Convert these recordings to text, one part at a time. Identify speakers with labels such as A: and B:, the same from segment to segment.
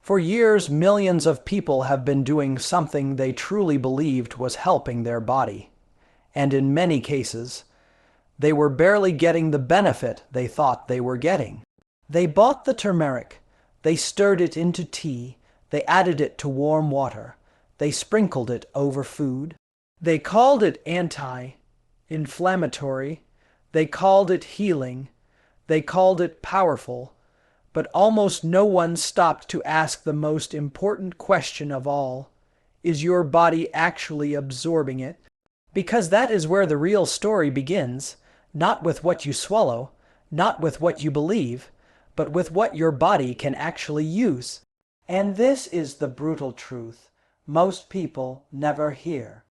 A: For years, millions of people have been doing something they truly believed was helping their body. And in many cases, they were barely getting the benefit they thought they were getting. They bought the turmeric, they stirred it into tea, they added it to warm water, they sprinkled it over food. They called it anti-inflammatory, they called it healing, they called it powerful, but almost no one stopped to ask the most important question of all: is your body actually absorbing it? Because that is where the real story begins, not with what you swallow, not with what you believe, but with what your body can actually use. And this is the brutal truth most people never hear.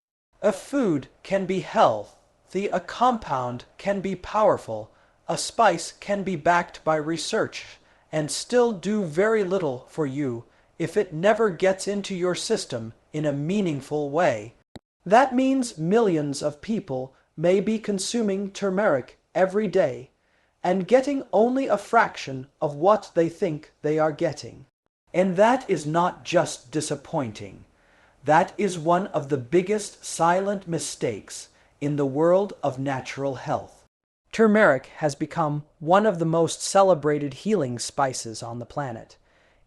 A: A food can be healthy, a compound can be powerful, a spice can be backed by research, and still do very little for you if it never gets into your system in a meaningful way. That means millions of people may be consuming turmeric every day and getting only a fraction of what they think they are getting. And that is not just disappointing. That is one of the biggest silent mistakes in the world of natural health. Turmeric has become one of the most celebrated healing spices on the planet.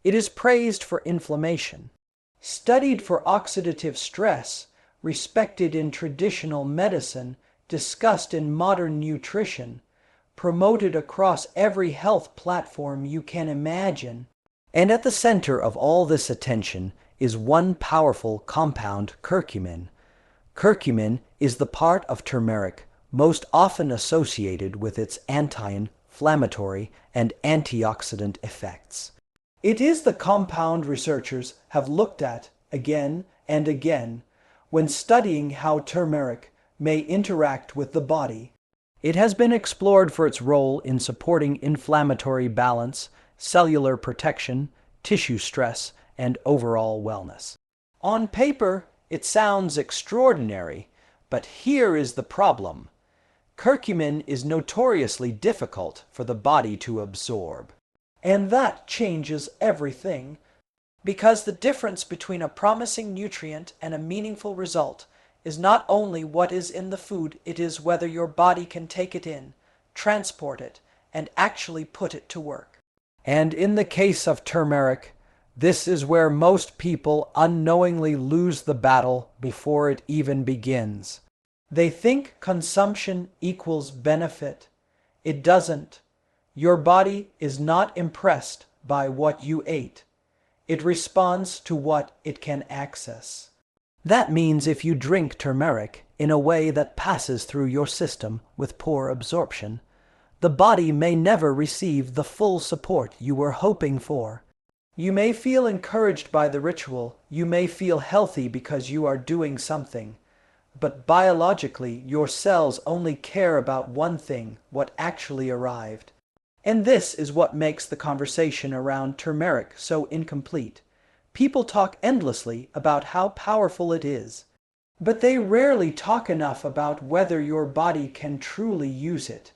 A: It is praised for inflammation, studied for oxidative stress, respected in traditional medicine, discussed in modern nutrition, promoted across every health platform you can imagine. And at the center of all this attention is one powerful compound, curcumin. Curcumin is the part of turmeric most often associated with its anti-inflammatory and antioxidant effects. It is the compound researchers have looked at again and again when studying how turmeric may interact with the body. It has been explored for its role in supporting inflammatory balance, cellular protection, tissue stress, and overall wellness. On paper, it sounds extraordinary, but here is the problem. Curcumin is notoriously difficult for the body to absorb. And that changes everything, because the difference between a promising nutrient and a meaningful result is not only what is in the food, it is whether your body can take it in, transport it, and actually put it to work. And in the case of turmeric, this is where most people unknowingly lose the battle before it even begins. They think consumption equals benefit. It doesn't. Your body is not impressed by what you ate. It responds to what it can access. That means if you drink turmeric in a way that passes through your system with poor absorption, the body may never receive the full support you were hoping for. You may feel encouraged by the ritual, you may feel healthy because you are doing something, but biologically your cells only care about one thing, what actually arrived. And this is what makes the conversation around turmeric so incomplete. People talk endlessly about how powerful it is, but they rarely talk enough about whether your body can truly use it.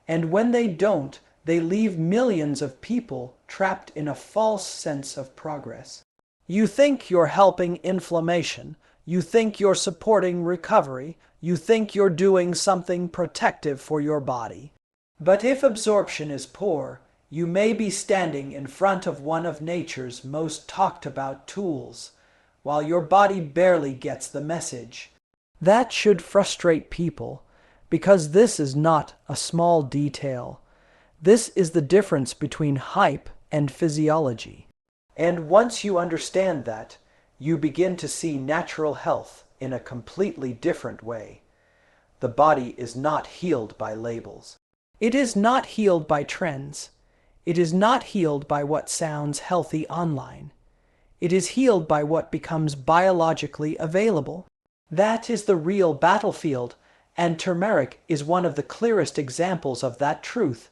A: And when they don't, they leave millions of people trapped in a false sense of progress. You think you're helping inflammation, you think you're supporting recovery, you think you're doing something protective for your body. But if absorption is poor, you may be standing in front of one of nature's most talked about tools, while your body barely gets the message. That should frustrate people, because this is not a small detail. This is the difference between hype and physiology. And once you understand that, you begin to see natural health in a completely different way. The body is not healed by labels. It is not healed by trends. It is not healed by what sounds healthy online. It is healed by what becomes biologically available. That is the real battlefield, and turmeric is one of the clearest examples of that truth.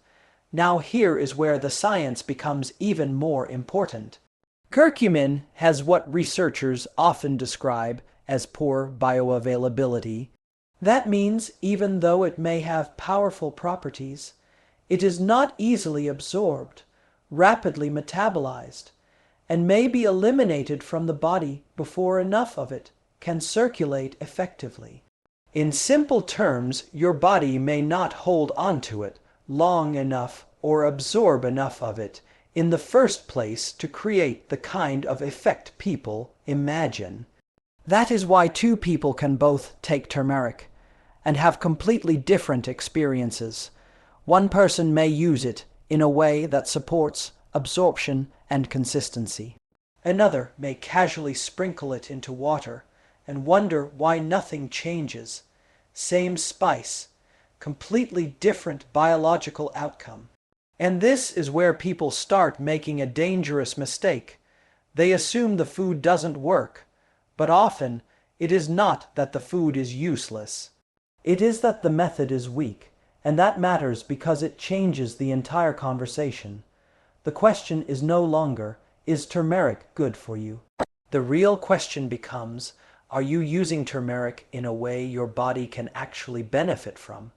A: Now here is where the science becomes even more important. Curcumin has what researchers often describe as poor bioavailability. That means even though it may have powerful properties, it is not easily absorbed, rapidly metabolized, and may be eliminated from the body before enough of it can circulate effectively. In simple terms, your body may not hold onto it long enough or absorb enough of it in the first place to create the kind of effect people imagine. That is why two people can both take turmeric and have completely different experiences. One person may use it in a way that supports absorption and consistency. Another may casually sprinkle it into water and wonder why nothing changes. Same spice, completely different biological outcome. And this is where people start making a dangerous mistake. They assume the food doesn't work, but often it is not that the food is useless. It is that the method is weak, and that matters because it changes the entire conversation. The question is no longer, is turmeric good for you? The real question becomes, are you using turmeric in a way your body can actually benefit from?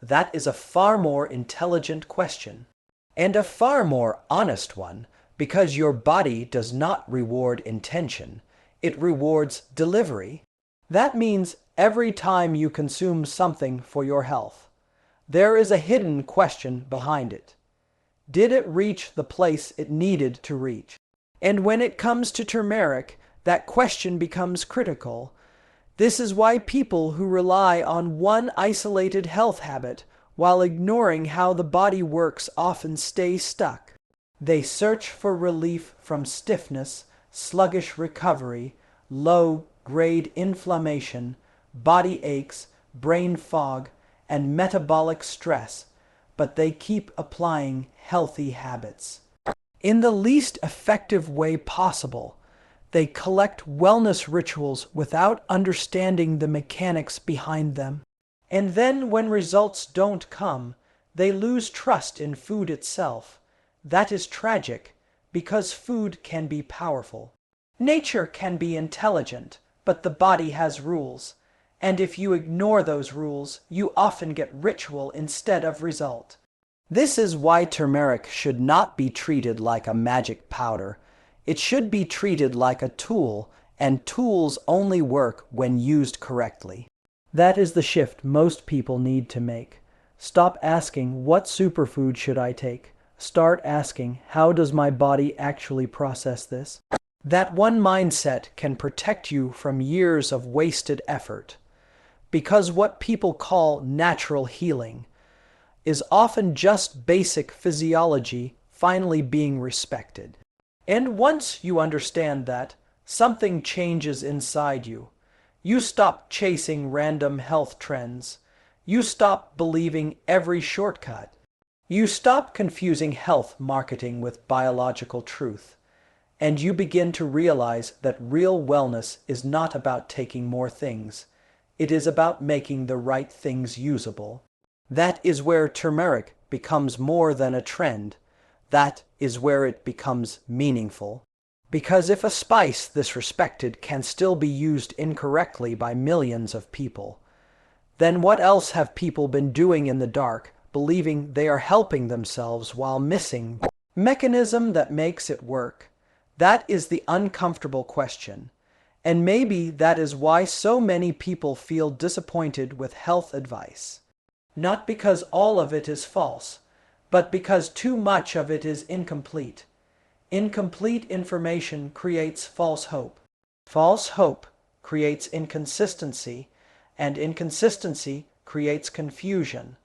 A: That is a far more intelligent question, and a far more honest one, because your body does not reward intention, it rewards delivery. That means every time you consume something for your health, there is a hidden question behind it. Did it reach the place it needed to reach? And when it comes to turmeric, that question becomes critical. This is why people who rely on one isolated health habit while ignoring how the body works often stay stuck. They search for relief from stiffness, sluggish recovery, low-grade inflammation, body aches, brain fog, and metabolic stress, but they keep applying healthy habits. In the least effective way possible, they collect wellness rituals without understanding the mechanics behind them. And then when results don't come, they lose trust in food itself. That is tragic, because food can be powerful. Nature can be intelligent, but the body has rules. And if you ignore those rules, you often get ritual instead of result. This is why turmeric should not be treated like a magic powder. It should be treated like a tool, and tools only work when used correctly. That is the shift most people need to make. Stop asking, what superfood should I take? Start asking, how does my body actually process this? That one mindset can protect you from years of wasted effort. Because what people call natural healing is often just basic physiology finally being respected. And once you understand that, something changes inside you. You stop chasing random health trends. You stop believing every shortcut. You stop confusing health marketing with biological truth. And you begin to realize that real wellness is not about taking more things. It is about making the right things usable. That is where turmeric becomes more than a trend. That is where it becomes meaningful. Because if a spice this respected can still be used incorrectly by millions of people, then what else have people been doing in the dark, believing they are helping themselves while missing the mechanism that makes it work? That is the uncomfortable question. And maybe that is why so many people feel disappointed with health advice. Not because all of it is false, but because too much of it is incomplete. Incomplete information creates false hope. False hope creates inconsistency, and inconsistency creates confusion.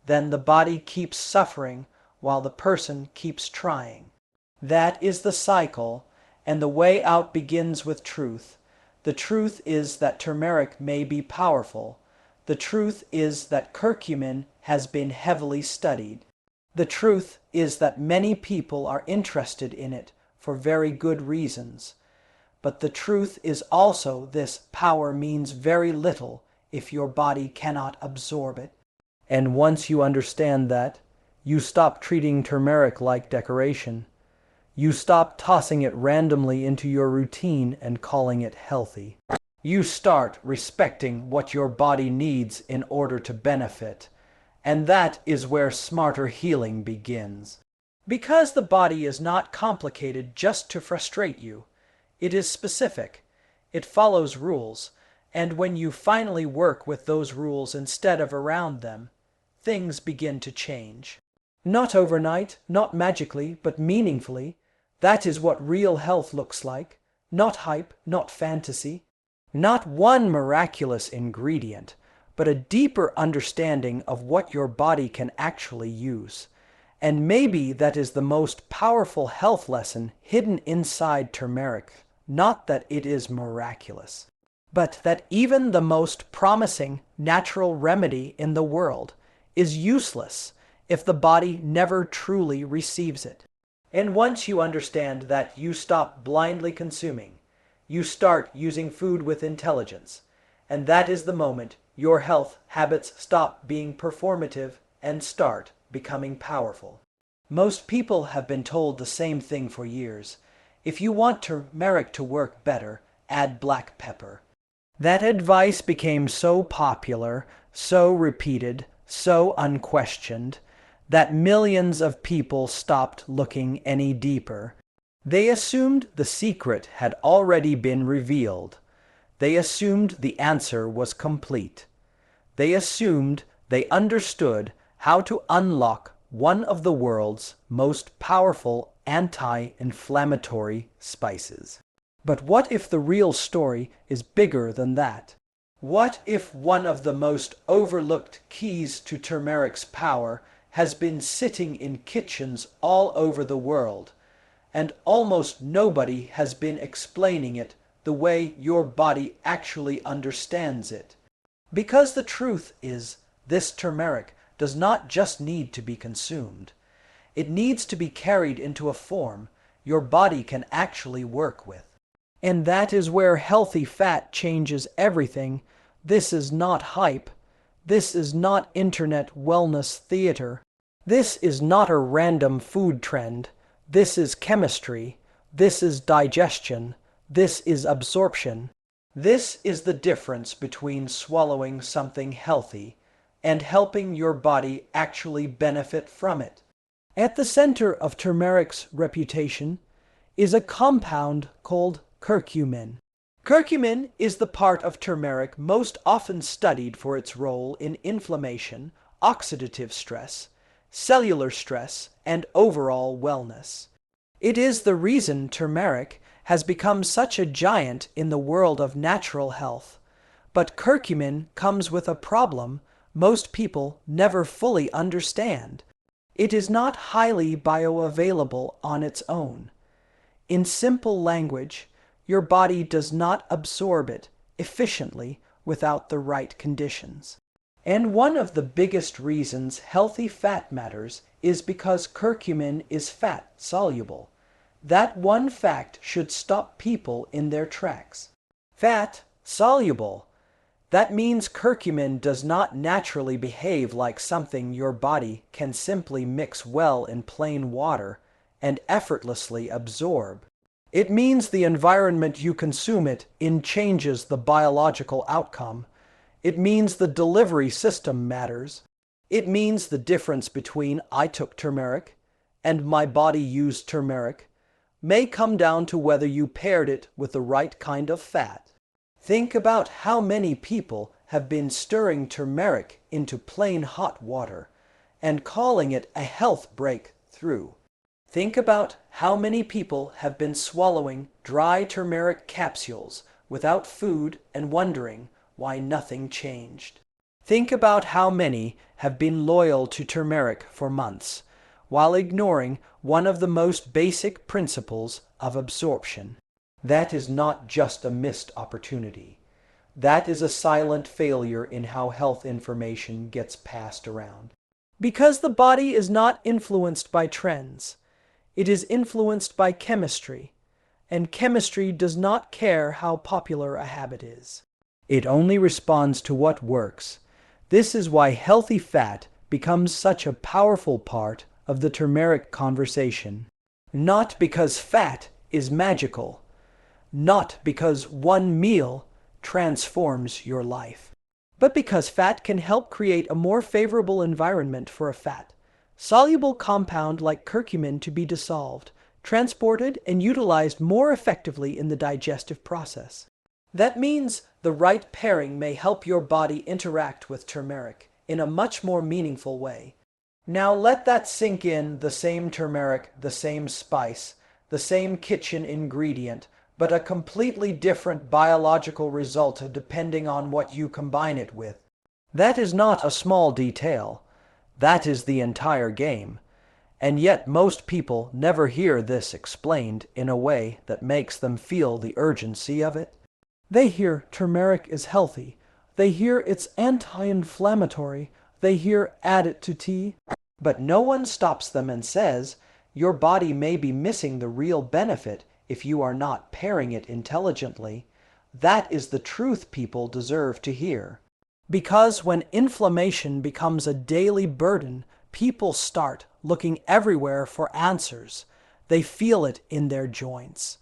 A: Then the body keeps suffering while the person keeps trying. That is the cycle, and the way out begins with truth. The truth is that turmeric may be powerful. The truth is that curcumin has been heavily studied. The truth is that many people are interested in it for very good reasons. But the truth is also this: power means very little if your body cannot absorb it. And once you understand that, you stop treating turmeric like decoration. You stop tossing it randomly into your routine and calling it healthy. You start respecting what your body needs in order to benefit. And that is where smarter healing begins. Because the body is not complicated just to frustrate you. It is specific. It follows rules. And when you finally work with those rules instead of around them, things begin to change. Not overnight, not magically, but meaningfully. That is what real health looks like. Not hype, not fantasy. Not one miraculous ingredient, but a deeper understanding of what your body can actually use. And maybe that is the most powerful health lesson hidden inside turmeric. Not that it is miraculous, but that even the most promising natural remedy in the world is useless if the body never truly receives it. And once you understand that, you stop blindly consuming. You start using food with intelligence. And that is the moment your health habits stop being performative and start becoming powerful. Most people have been told the same thing for years. If you want turmeric to work better, add black pepper. That advice became so popular, so repeated, so unquestioned, that millions of people stopped looking any deeper. They assumed the secret had already been revealed. They assumed the answer was complete. They assumed they understood how to unlock one of the world's most powerful anti-inflammatory spices. But what if the real story is bigger than that? What if one of the most overlooked keys to turmeric's power has been sitting in kitchens all over the world, and almost nobody has been explaining it the way your body actually understands it? Because the truth is, this turmeric does not just need to be consumed. It needs to be carried into a form your body can actually work with. And that is where healthy fat changes everything. This is not hype. This is not internet wellness theater. This is not a random food trend. This is chemistry. This is digestion. This is absorption. This is the difference between swallowing something healthy and helping your body actually benefit from it. At the center of turmeric's reputation is a compound called curcumin. Curcumin is the part of turmeric most often studied for its role in inflammation, oxidative stress, cellular stress, and overall wellness. It is the reason turmeric has become such a giant in the world of natural health. But curcumin comes with a problem most people never fully understand. It is not highly bioavailable on its own. In simple language, your body does not absorb it efficiently without the right conditions. And one of the biggest reasons healthy fat matters is because curcumin is fat soluble. That one fact should stop people in their tracks. Fat soluble. That means curcumin does not naturally behave like something your body can simply mix well in plain water and effortlessly absorb. It means the environment you consume it in changes the biological outcome. It means the delivery system matters. It means the difference between I took turmeric and my body used turmeric may come down to whether you paired it with the right kind of fat. Think about how many people have been stirring turmeric into plain hot water and calling it a health breakthrough. Think about how many people have been swallowing dry turmeric capsules without food and wondering why nothing changed. Think about how many have been loyal to turmeric for months while ignoring one of the most basic principles of absorption. That is not just a missed opportunity. That is a silent failure in how health information gets passed around. Because the body is not influenced by trends. It is influenced by chemistry, and chemistry does not care how popular a habit is. It only responds to what works. This is why healthy fat becomes such a powerful part of the turmeric conversation. Not because fat is magical, not because one meal transforms your life, but because fat can help create a more favorable environment for a fat, soluble compound like curcumin to be dissolved, transported, and utilized more effectively in the digestive process. That means the right pairing may help your body interact with turmeric in a much more meaningful way. Now let that sink in. The same turmeric, the same spice, the same kitchen ingredient, but a completely different biological result depending on what you combine it with. That is not a small detail. That is the entire game. And yet most people never hear this explained in a way that makes them feel the urgency of it. They hear turmeric is healthy. They hear it's anti-inflammatory. They hear add it to tea. But no one stops them and says, your body may be missing the real benefit if you are not pairing it intelligently. That is the truth people deserve to hear. Because when inflammation becomes a daily burden, people start looking everywhere for answers. They feel it in their joints.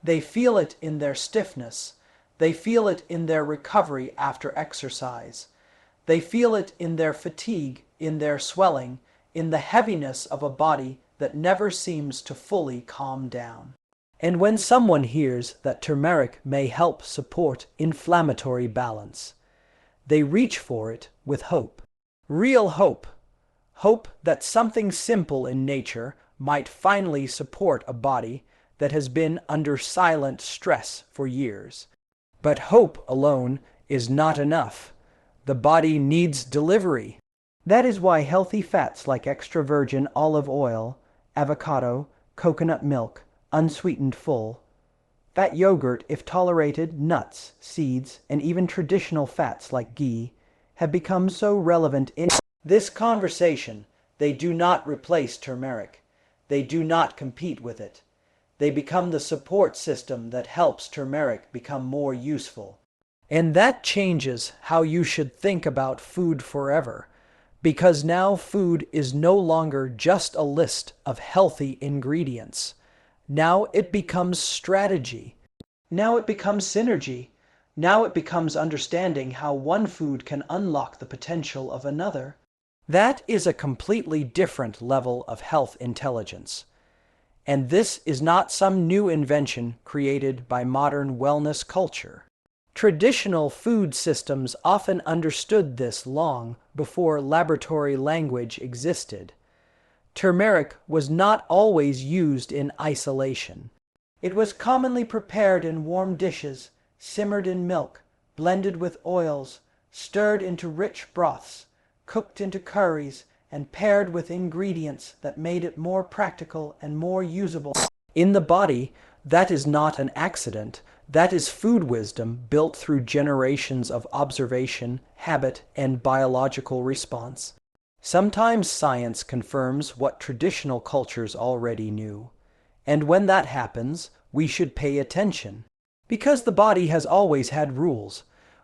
A: They feel it in their stiffness. They feel it in their recovery after exercise. They feel it in their fatigue, in their swelling, in the heaviness of a body that never seems to fully calm down. And when someone hears that turmeric may help support inflammatory balance, they reach for it with hope. Real hope. Hope that something simple in nature might finally support a body that has been under silent stress for years. But hope alone is not enough. The body needs delivery. That is why healthy fats like extra virgin olive oil, avocado, coconut milk, unsweetened full fat yogurt, if tolerated, nuts, seeds, and even traditional fats like ghee have become so relevant in this conversation. They do not replace turmeric. They do not compete with it. They become the support system that helps turmeric become more useful. And that changes how you should think about food forever, because now food is no longer just a list of healthy ingredients. Now it becomes strategy. Now it becomes synergy. Now it becomes understanding how one food can unlock the potential of another. That is a completely different level of health intelligence. And this is not some new invention created by modern wellness culture. Traditional food systems often understood this long before laboratory language existed. Turmeric was not always used in isolation. It was commonly prepared in warm dishes, simmered in milk, blended with oils, stirred into rich broths, cooked into curries, and paired with ingredients that made it more practical and more usable in the body. That is not an accident. That is food wisdom built through generations of observation, habit, and biological response. Sometimes science confirms what traditional cultures already knew. And when that happens, we should pay attention. Because the body has always had rules.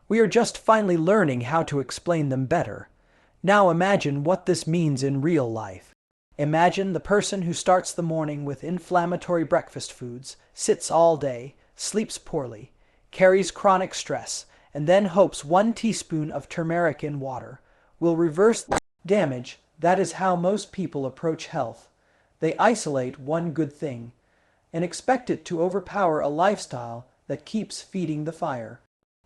A: We are just finally learning how to explain them better. Now imagine what this means in real life. Imagine the person who starts the morning with inflammatory breakfast foods, sits all day, sleeps poorly, carries chronic stress, and then hopes 1 teaspoon of turmeric in water will reverse damage. That is how most people approach health. They isolate one good thing and expect it to overpower a lifestyle that keeps feeding the fire.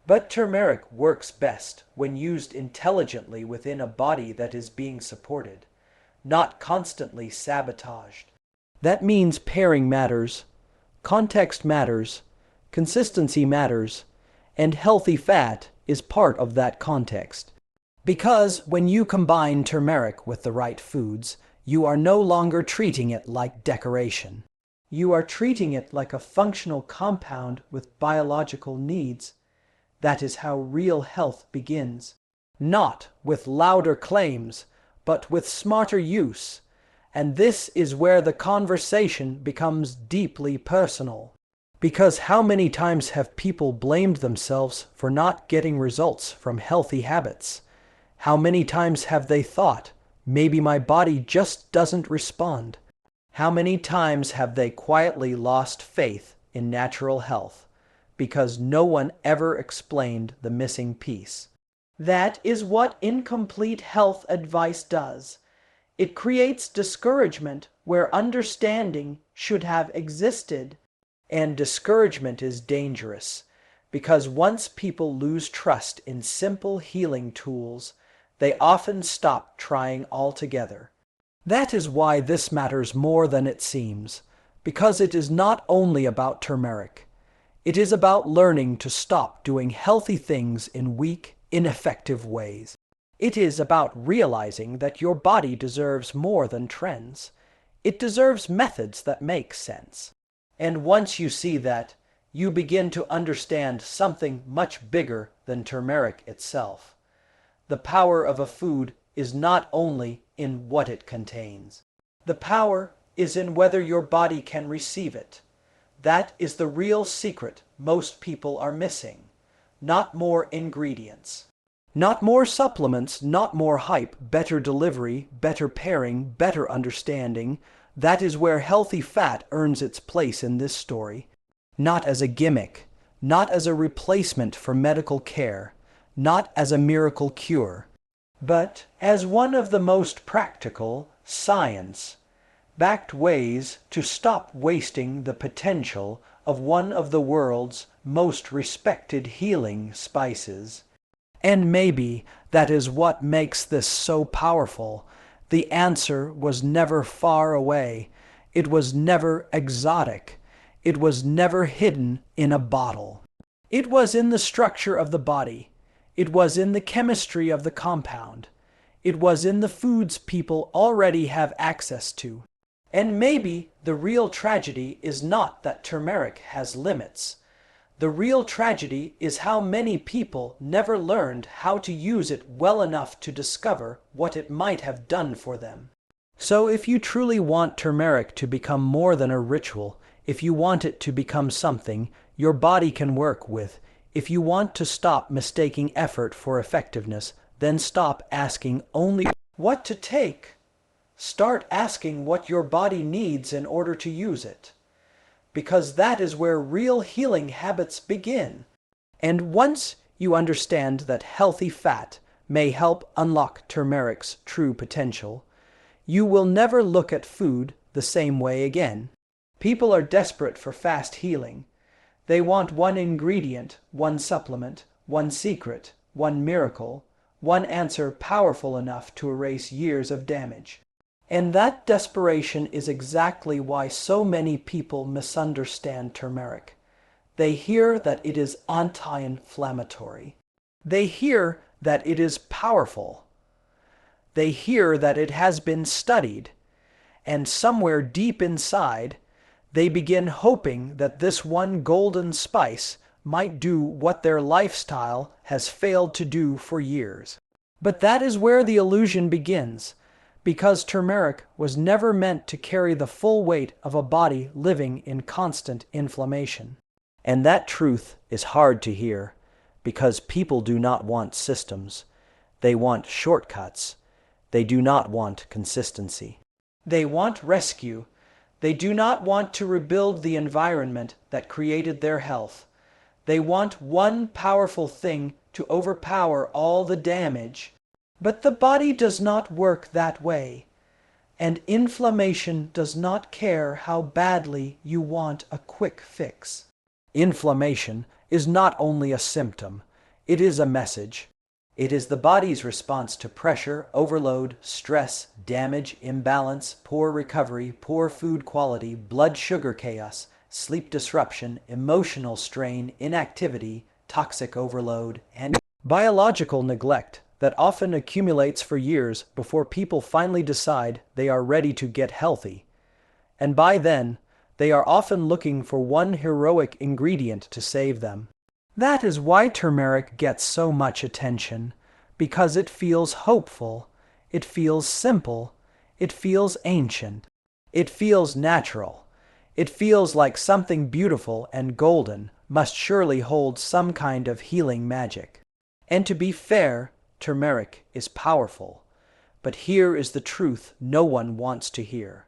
A: But turmeric works best when used intelligently within a body that is being supported, not constantly sabotaged. That means pairing matters, context matters, consistency matters, and healthy fat is part of that context. Because when you combine turmeric with the right foods, you are no longer treating it like decoration. You are treating it like a functional compound with biological needs. That is how real health begins. Not with louder claims, but with smarter use. And this is where the conversation becomes deeply personal. Because how many times have people blamed themselves for not getting results from healthy habits? How many times have they thought, maybe my body just doesn't respond? How many times have they quietly lost faith in natural health because no one ever explained the missing piece? That is what incomplete health advice does. It creates discouragement where understanding should have existed. And discouragement is dangerous because once people lose trust in simple healing tools, they often stop trying altogether. That is why this matters more than it seems, because it is not only about turmeric. It is about learning to stop doing healthy things in weak, ineffective ways. It is about realizing that your body deserves more than trends. It deserves methods that make sense. And once you see that, you begin to understand something much bigger than turmeric itself. The power of a food is not only in what it contains. The power is in whether your body can receive it. That is the real secret most people are missing. Not more ingredients. Not more supplements, not more hype, better delivery, better pairing, better understanding. That is where healthy fat earns its place in this story. Not as a gimmick, not as a replacement for medical care, not as a miracle cure, but as one of the most practical, science-backed ways to stop wasting the potential of one of the world's most respected healing spices. And maybe that is what makes this so powerful. The answer was never far away. It was never exotic. It was never hidden in a bottle. It was in the structure of the body. It was in the chemistry of the compound. It was in the foods people already have access to. And maybe the real tragedy is not that turmeric has limits. The real tragedy is how many people never learned how to use it well enough to discover what it might have done for them. So if you truly want turmeric to become more than a ritual, if you want it to become something your body can work with, if you want to stop mistaking effort for effectiveness, then stop asking only what to take. Start asking what your body needs in order to use it. Because that is where real healing habits begin. And once you understand that healthy fat may help unlock turmeric's true potential, you will never look at food the same way again. People are desperate for fast healing. They want one ingredient, one supplement, one secret, one miracle, one answer powerful enough to erase years of damage. And that desperation is exactly why so many people misunderstand turmeric. They hear that it is anti-inflammatory. They hear that it is powerful. They hear that it has been studied. And somewhere deep inside, they begin hoping that this one golden spice might do what their lifestyle has failed to do for years. But that is where the illusion begins. Because turmeric was never meant to carry the full weight of a body living in constant inflammation. And that truth is hard to hear, because people do not want systems. They want shortcuts. They do not want consistency. They want rescue. They do not want to rebuild the environment that created their health. They want one powerful thing to overpower all the damage. But the body does not work that way, and inflammation does not care how badly you want a quick fix. Inflammation is not only a symptom, it is a message. It is the body's response to pressure, overload, stress, damage, imbalance, poor recovery, poor food quality, blood sugar chaos, sleep disruption, emotional strain, inactivity, toxic overload, and biological neglect that often accumulates for years before people finally decide they are ready to get healthy. And by then, they are often looking for one heroic ingredient to save them. That is why turmeric gets so much attention, because it feels hopeful, it feels simple, it feels ancient, it feels natural, it feels like something beautiful and golden must surely hold some kind of healing magic. And to be fair, turmeric is powerful, but here is the truth no one wants to hear.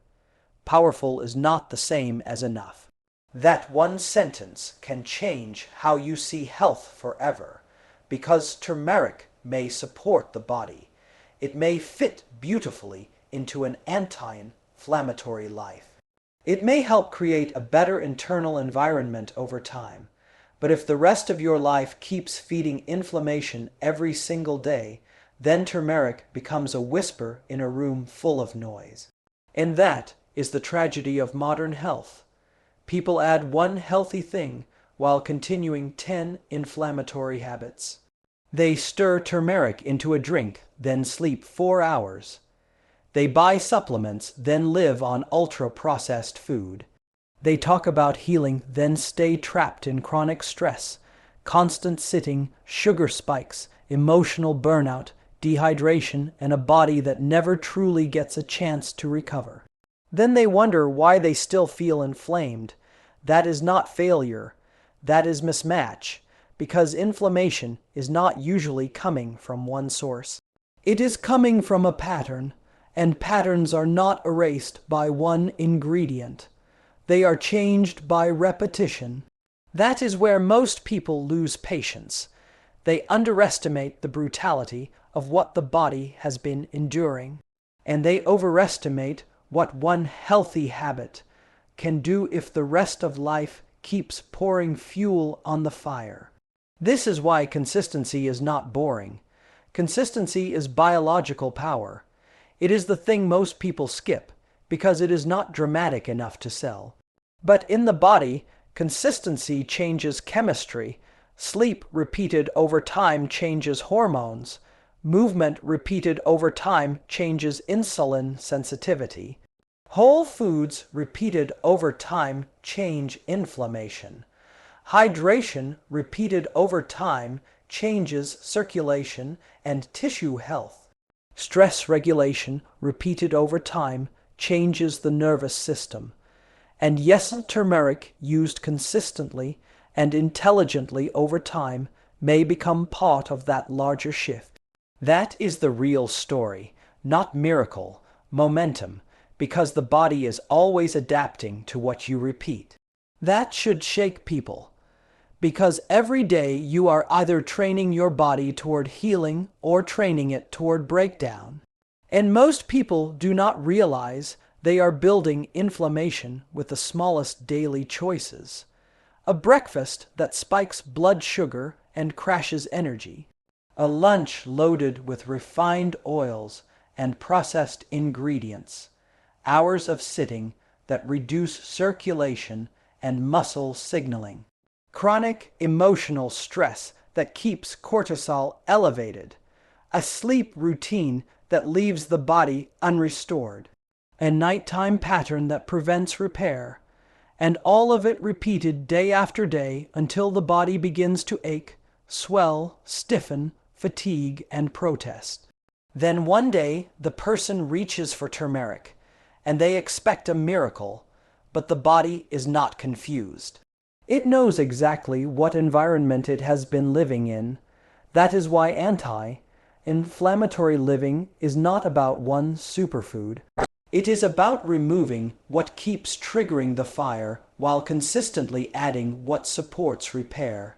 A: Powerful is not the same as enough. That one sentence can change how you see health forever, because turmeric may support the body. It may fit beautifully into an anti-inflammatory life. It may help create a better internal environment over time, but if the rest of your life keeps feeding inflammation every single day, then turmeric becomes a whisper in a room full of noise. And that is the tragedy of modern health. People add one healthy thing while continuing 10 inflammatory habits. They stir turmeric into a drink, then sleep 4 hours. They buy supplements, then live on ultra-processed food. They talk about healing, then stay trapped in chronic stress, constant sitting, sugar spikes, emotional burnout, dehydration, and a body that never truly gets a chance to recover. Then they wonder why they still feel inflamed. That is not failure. That is mismatch, because inflammation is not usually coming from one source. It is coming from a pattern, and patterns are not erased by one ingredient. They are changed by repetition. That is where most people lose patience. They underestimate the brutality of what the body has been enduring, and they overestimate what one healthy habit can do if the rest of life keeps pouring fuel on the fire. This is why consistency is not boring. Consistency is biological power. It is the thing most people skip because it is not dramatic enough to sell. But in the body, consistency changes chemistry. Sleep repeated over time changes hormones. Movement repeated over time changes insulin sensitivity. Whole foods repeated over time change inflammation. Hydration repeated over time changes circulation and tissue health. Stress regulation repeated over time changes the nervous system. And yes, turmeric used consistently and intelligently over time may become part of that larger shift. That is the real story, not miracle, momentum, because the body is always adapting to what you repeat. That should shake people, because every day you are either training your body toward healing or training it toward breakdown. And most people do not realize they are building inflammation with the smallest daily choices. A breakfast that spikes blood sugar and crashes energy. A lunch loaded with refined oils and processed ingredients. Hours of sitting that reduce circulation and muscle signaling. Chronic emotional stress that keeps cortisol elevated. A sleep routine that leaves the body unrestored. A nighttime pattern that prevents repair. And all of it repeated day after day until the body begins to ache, swell, stiffen, fatigue, and protest. Then one day the person reaches for turmeric, and they expect a miracle, but the body is not confused. It knows exactly what environment it has been living in. That is why anti-inflammatory living is not about one superfood. It is about removing what keeps triggering the fire while consistently adding what supports repair.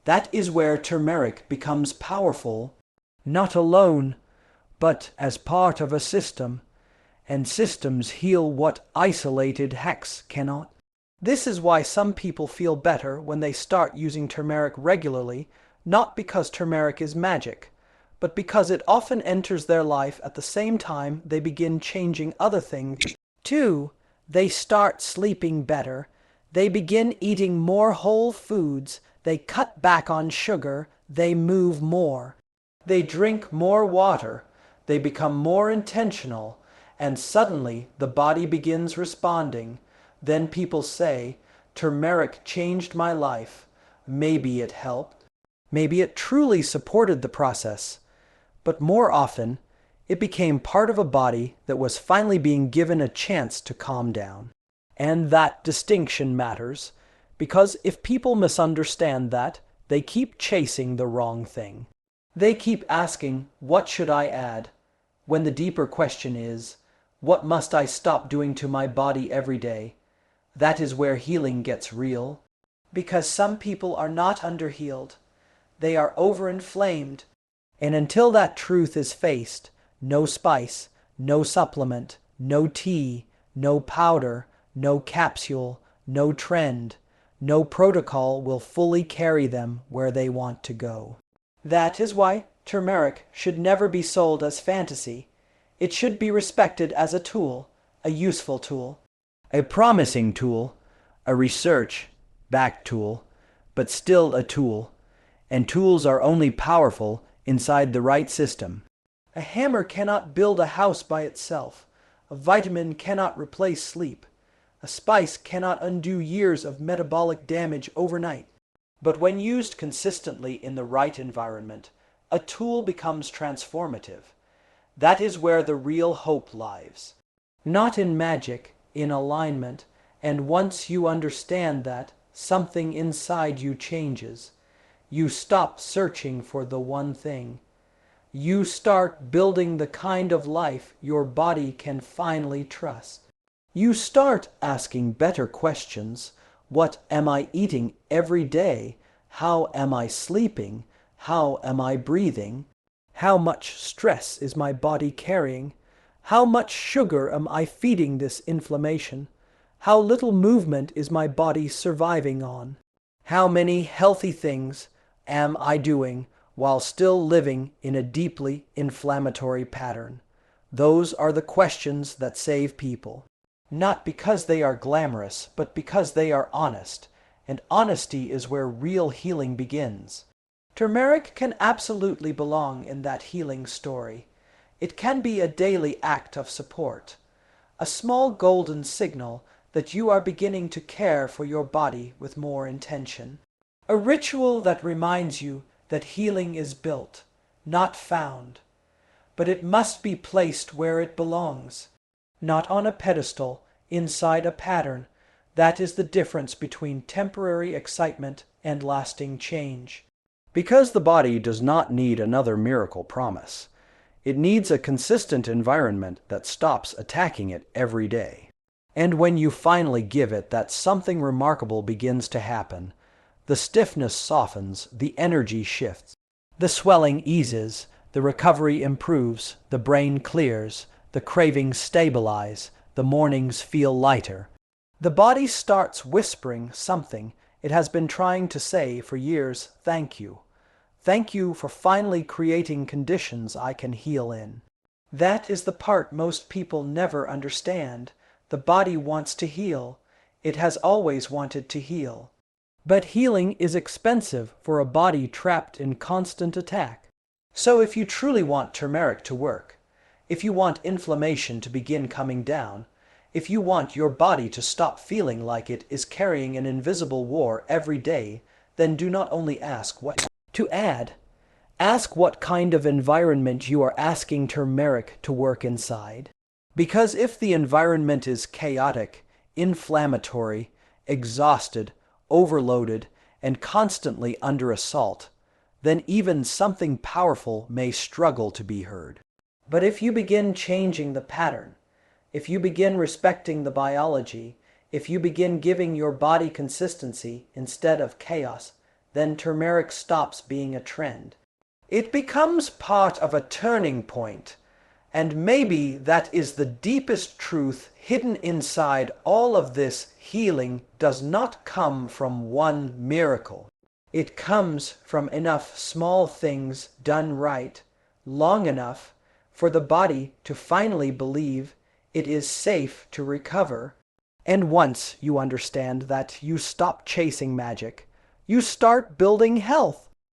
A: That is where turmeric becomes powerful, not alone, but as part of a system, and systems heal what isolated hacks cannot. This is why some people feel better when they start using turmeric regularly, not because turmeric is magic, but because it often enters their life at the same time they begin changing other things. 2. They start sleeping better. They begin eating more whole foods. They cut back on sugar. They move more. They drink more water. They become more intentional. And suddenly the body begins responding. Then people say, turmeric changed my life. Maybe it helped. Maybe it truly supported the process. But more often, it became part of a body that was finally being given a chance to calm down. And that distinction matters, because if people misunderstand that, they keep chasing the wrong thing. They keep asking, what should I add? When the deeper question is, what must I stop doing to my body every day? That is where healing gets real. Because some people are not underhealed. They are overinflamed. And until that truth is faced, no spice, no supplement, no tea, no powder, no capsule, no trend, no protocol will fully carry them where they want to go. That is why turmeric should never be sold as fantasy. It should be respected as a tool, a useful tool, a promising tool, a research-backed tool, but still a tool, and tools are only powerful inside the right system. A hammer cannot build a house by itself. A vitamin cannot replace sleep. A spice cannot undo years of metabolic damage overnight. But when used consistently in the right environment, a tool becomes transformative. That is where the real hope lies. Not in magic, in alignment, and once you understand that, something inside you changes. You stop searching for the one thing. You start building the kind of life your body can finally trust. You start asking better questions. What am I eating every day? How am I sleeping? How am I breathing? How much stress is my body carrying? How much sugar am I feeding this inflammation? How little movement is my body surviving on? How many healthy things am I doing while still living in a deeply inflammatory pattern? Those are the questions that save people. Not because they are glamorous, but because they are honest, and honesty is where real healing begins. Turmeric can absolutely belong in that healing story. It can be a daily act of support, a small golden signal that you are beginning to care for your body with more intention. A ritual that reminds you that healing is built, not found, but it must be placed where it belongs, not on a pedestal, inside a pattern. That is the difference between temporary excitement and lasting change. Because the body does not need another miracle promise. It needs a consistent environment that stops attacking it every day. And when you finally give it that, something remarkable begins to happen. The stiffness softens, the energy shifts, the swelling eases, the recovery improves, the brain clears, the cravings stabilize, the mornings feel lighter. The body starts whispering something it has been trying to say for years: thank you. Thank you for finally creating conditions I can heal in. That is the part most people never understand. The body wants to heal. It has always wanted to heal. But healing is expensive for a body trapped in constant attack. So if you truly want turmeric to work, if you want inflammation to begin coming down, if you want your body to stop feeling like it is carrying an invisible war every day, then do not only ask what to add. Ask what kind of environment you are asking turmeric to work inside. Because if the environment is chaotic, inflammatory, exhausted, overloaded, and constantly under assault, then even something powerful may struggle to be heard. But if you begin changing the pattern, if you begin respecting the biology, if you begin giving your body consistency instead of chaos, then turmeric stops being a trend. It becomes part of a turning point. And maybe that is the deepest truth hidden inside all of this. Healing does not come from one miracle. It comes from enough small things done right, long enough for the body to finally believe it is safe to recover. And once you understand that, you stop chasing magic. You start building health.